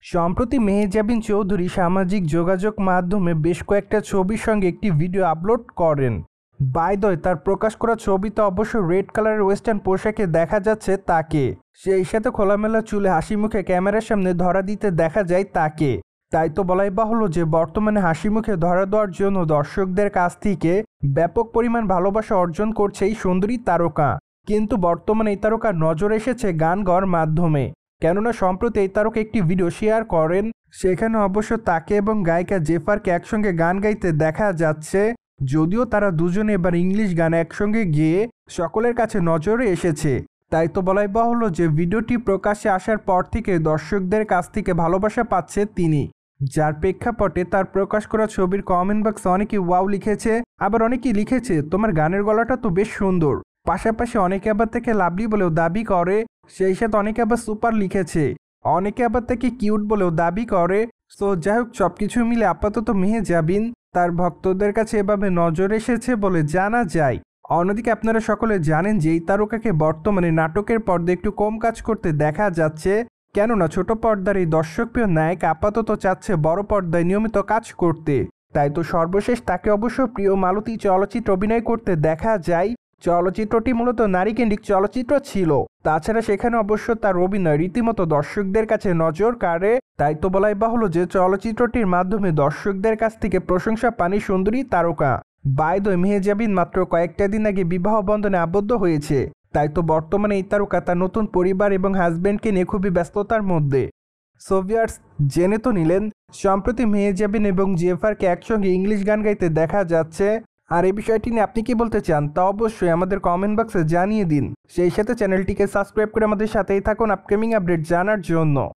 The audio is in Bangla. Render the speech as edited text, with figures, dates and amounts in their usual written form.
সম্প্রতি মেহজাবিন চৌধুরী সামাজিক যোগাযোগ মাধ্যমে বেশ কয়েকটা ছবির সঙ্গে একটি ভিডিও আপলোড করেন। বাই দ্য ওয়ে, তার প্রকাশ করা ছবিতে অবশ্য রেড কালারের ওয়েস্টার্ন পোশাকে দেখা যাচ্ছে তাকে। সেই সাথে খোলামেলা চুলে হাসি মুখে ক্যামেরার সামনে ধরা দিতে দেখা যায় তাকে। তাই তো বলাই বাহুল্য যে বর্তমানে হাসি মুখে ধরা দেওয়ার জন্য দর্শকদের কাছ থেকে ব্যাপক পরিমাণ ভালোবাসা অর্জন করছে এই সুন্দরী তারকা। কিন্তু বর্তমানে এই তারকার নজর এসেছে গান গাওয়ার মাধ্যমে। কেননা সম্প্রতি এই তারকা একটি ভিডিও শেয়ার করেন, সেখানে অবশ্য তাকে এবং গায়িকা জেফারকে একসঙ্গে গান গাইতে দেখা যাচ্ছে। যদিও তারা দুজনে এবার ইংলিশ গান একসঙ্গে গেয়ে সকলের কাছে নজরে এসেছে। তাই তো বলাই বাহুল্য যে ভিডিওটি প্রকাশ্যে আসার পর থেকে দর্শকদের কাছ থেকে ভালোবাসা পাচ্ছে তিনি, যার প্রেক্ষাপটে তার প্রকাশ করা ছবির কমেন্ট বক্সে অনেকে ওয়াও লিখেছে, আবার অনেকেই লিখেছে তোমার গানের গলাটা তো বেশ সুন্দর। পাশাপাশি অনেকে আবার তাকে লাভলি বলেও দাবি করে, সেই সাথে অনেকে আবার সুপার লিখেছে, অনেকে আবার তাকে কিউট বলেও দাবি করে। সো যাই হোক, সবকিছু মিলে আপাতত মেহজাবিন তার ভক্তদের কাছে এভাবে নজর এসেছে বলে জানা যায়। অন্যদিকে আপনারা সকলে জানেন যে এই তারকাকে বর্তমানে নাটকের পর্দায় একটু কম কাজ করতে দেখা যাচ্ছে, কেননা ছোট পর্দার এই দর্শকপ্রিয় নায়ক আপাতত চাচ্ছে বড় পর্দায় নিয়মিত কাজ করতে। তাই তো সর্বশেষ তাকে অবশ্য প্রিয় মালতী চলচ্চিত্র অভিনয় করতে দেখা যায়। চলচ্চিত্রটি মূলত নারীকেন্দ্রিক চলচ্চিত্র ছিল, তাছাড়া সেখানে অবশ্য তার অভিনয় রীতিমতো দর্শকদের কাছে নজর কাড়ে। তাই তো বলাই বাহুল্য যে চলচ্চিত্রটির মাধ্যমে দর্শকদের কাছ থেকে প্রশংসা পানি সুন্দরী তারকা। বাই দ্য ওয়ে, মেহজাবিন মাত্র কয়েকটা দিন আগে বিবাহ বন্ধনে আবদ্ধ হয়েছে। তাই তো বর্তমানে এই তারকা তার নতুন পরিবার এবং হাজব্যান্ডকে নিয়ে খুবই ব্যস্ততার মধ্যে। সো ভিউয়ার্স, জেনে তো নিলেন সম্প্রতি মেহজাবিন এবং জেফারকে একসঙ্গে ইংলিশ গান গাইতে দেখা যাচ্ছে। আর এই বিষয়টি নিয়ে আপনি কি বলতে চান তা অবশ্যই আমাদের কমেন্ট বক্সে জানিয়ে দিন। সেই সাথে চ্যানেলটিকে সাবস্ক্রাইব করে আমাদের সাথেই থাকুন আপকামিং আপডেট জানার জন্য।